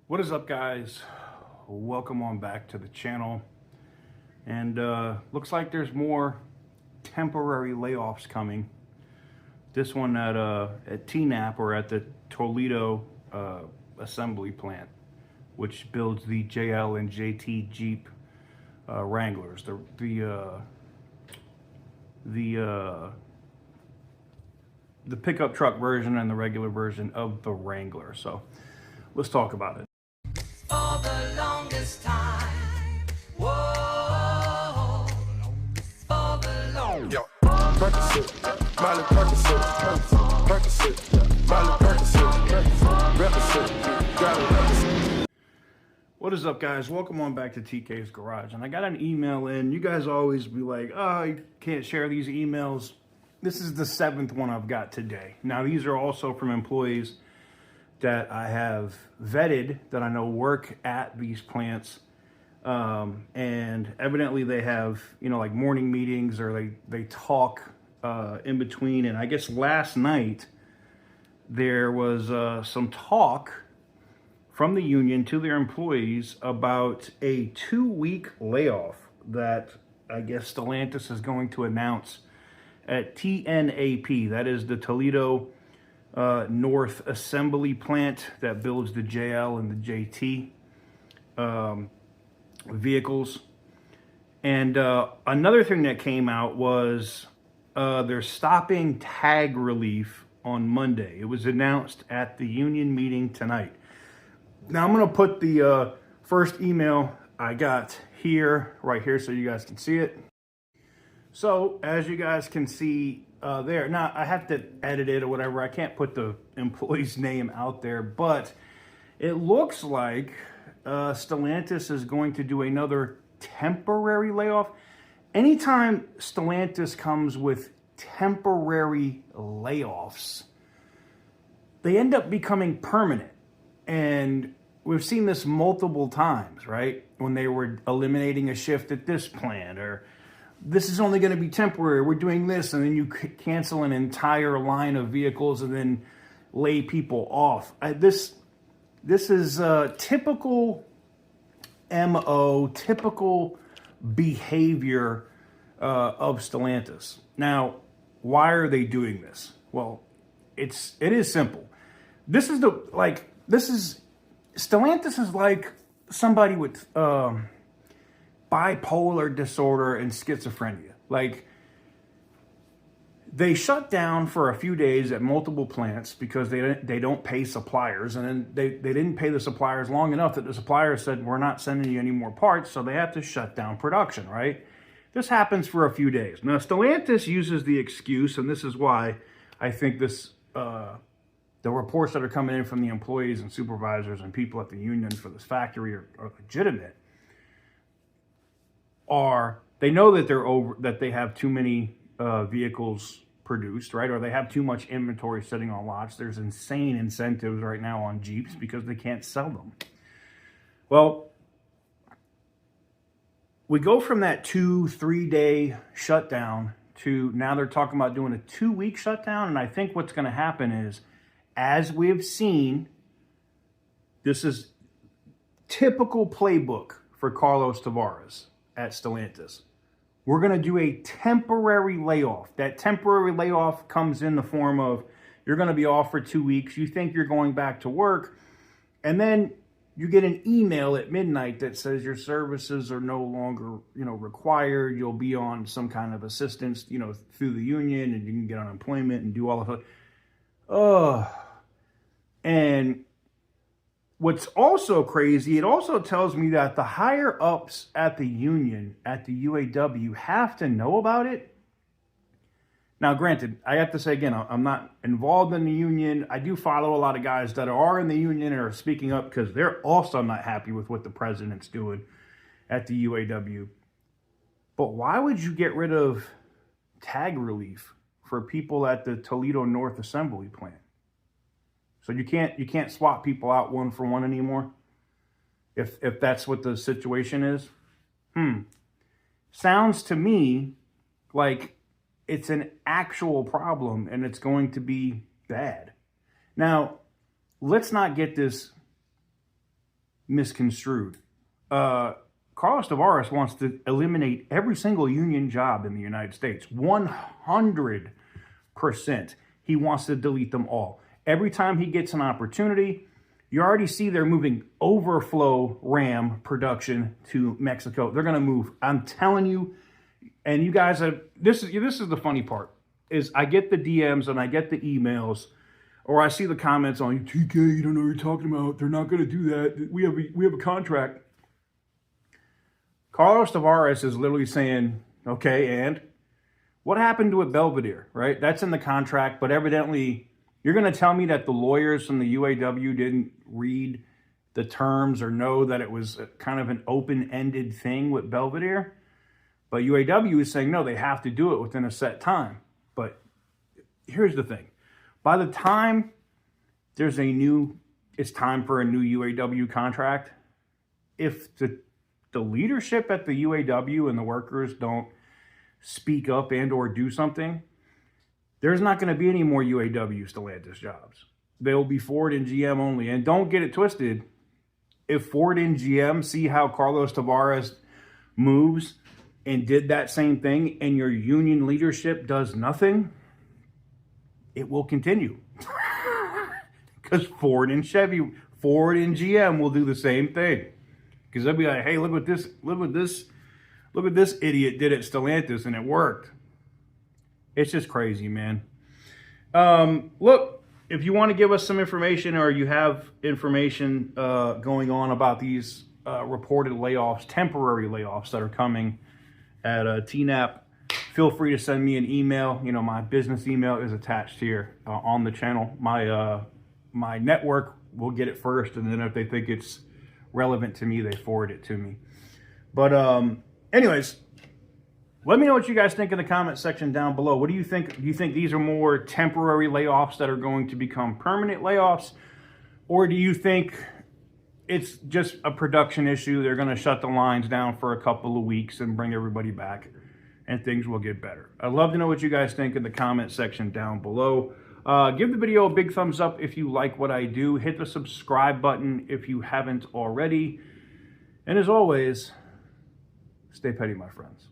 What is up, guys? Welcome on back to the channel. And looks like there's more temporary layoffs coming. This one at TNAP, or at the Toledo assembly plant, which builds the JL and JT Jeep Wranglers. The pickup truck version and the regular version of the Wrangler. So let's talk about it. For the longest time. Whoa. For the longest Yo, Percocet, Miley Percocet, Percocet, Miley Percocet, Percocet, got it, Percocet. What is up, guys? Welcome on back to TK's Garage. And I got an email in. You guys always be like, oh, you can't share these emails. This is the 7th one I've got today. Now, these are also from employees that I have vetted that I know work at these plants. And evidently they have, like morning meetings, or they talk in between. And I guess last night there was some talk from the union to their employees about a 2-week layoff that I guess Stellantis is going to announce at TNAP. That is the Toledo North assembly plant that builds the JL and the JT vehicles. And another thing that came out was they're stopping tag relief on Monday. It was announced at the union meeting tonight. Now I'm going to put the first email I got right here so you guys can see it. So as you guys can see there, now I have to edit it or whatever. I can't put the employee's name out there, but it looks like Stellantis is going to do another temporary layoff. Anytime Stellantis comes with temporary layoffs, they end up becoming permanent. And we've seen this multiple times, right? When they were eliminating a shift at this plant, or this is only going to be temporary, we're doing this, and then you cancel an entire line of vehicles and then lay people off. This is typical MO, typical behavior of Stellantis. Now, why are they doing this? Well, it is simple. Stellantis is like somebody with bipolar disorder and schizophrenia. Like, they shut down for a few days at multiple plants because they don't pay suppliers, and then they didn't pay the suppliers long enough that the suppliers said, we're not sending you any more parts, so they have to shut down production, right? This happens for a few days. Now, Stellantis uses the excuse, and this is why I think this the reports that are coming in from the employees and supervisors and people at the union for this factory are legitimate. They know that they have too many vehicles produced, right? Or they have too much inventory sitting on lots. There's insane incentives right now on Jeeps because they can't sell them. Well, we go from that 2-3 day shutdown to now they're talking about doing a 2-week shutdown. And I think what's going to happen is, as we have seen, this is typical playbook for Carlos Tavares at Stellantis. We're going to do a temporary layoff. That temporary layoff comes in the form of, you're going to be off for 2 weeks. You think you're going back to work, and then you get an email at midnight that says your services are no longer, required. You'll be on some kind of assistance, through the union, and you can get unemployment and do all of it. And what's also crazy, it also tells me that the higher ups at the union, at the UAW, have to know about it. Now, granted, I have to say again, I'm not involved in the union. I do follow a lot of guys that are in the union and are speaking up because they're also not happy with what the president's doing at the UAW. But why would you get rid of tag relief for people at the Toledo North assembly plant? So you can't swap people out one for one anymore, if that's what the situation is. Sounds to me like it's an actual problem and it's going to be bad. Now, let's not get this misconstrued. Carlos Tavares wants to eliminate every single union job in the United States. 100%. He wants to delete them all. Every time he gets an opportunity, you already see they're moving overflow RAM production to Mexico. They're going to move. I'm telling you. And you guys have, this is the funny part, is I get the DMs and I get the emails, or I see the comments on TK, you don't know what you're talking about. They're not going to do that. We have a contract. Carlos Tavares is literally saying, okay, and what happened to a Belvedere, right? That's in the contract, but evidently you're going to tell me that the lawyers from the UAW didn't read the terms or know that it was kind of an open-ended thing with Belvedere? But UAW is saying, no, they have to do it within a set time. But here's the thing. By the time it's time for a new UAW contract, if the leadership at the UAW and the workers don't speak up and or do something, there's not going to be any more UAW Stellantis jobs. They'll be Ford and GM only. And don't get it twisted. If Ford and GM see how Carlos Tavares moves and did that same thing, and your union leadership does nothing, it will continue. Because Ford and GM will do the same thing. Because they'll be like, hey, look what this idiot did at Stellantis, and it worked. It's just crazy, man. Look, if you want to give us some information, or you have information going on about these reported layoffs, temporary layoffs that are coming at TNAP, feel free to send me an email. You know, my business email is attached here on the channel. My network will get it first, and then if they think it's relevant to me, they forward it to me. But anyways, let me know what you guys think in the comment section down below. What do you think? Do you think these are more temporary layoffs that are going to become permanent layoffs? Or do you think it's just a production issue? They're going to shut the lines down for a couple of weeks and bring everybody back, and things will get better. I'd love to know what you guys think in the comment section down below. Give the video a big thumbs up if you like what I do. Hit the subscribe button if you haven't already. And as always, stay petty, my friends.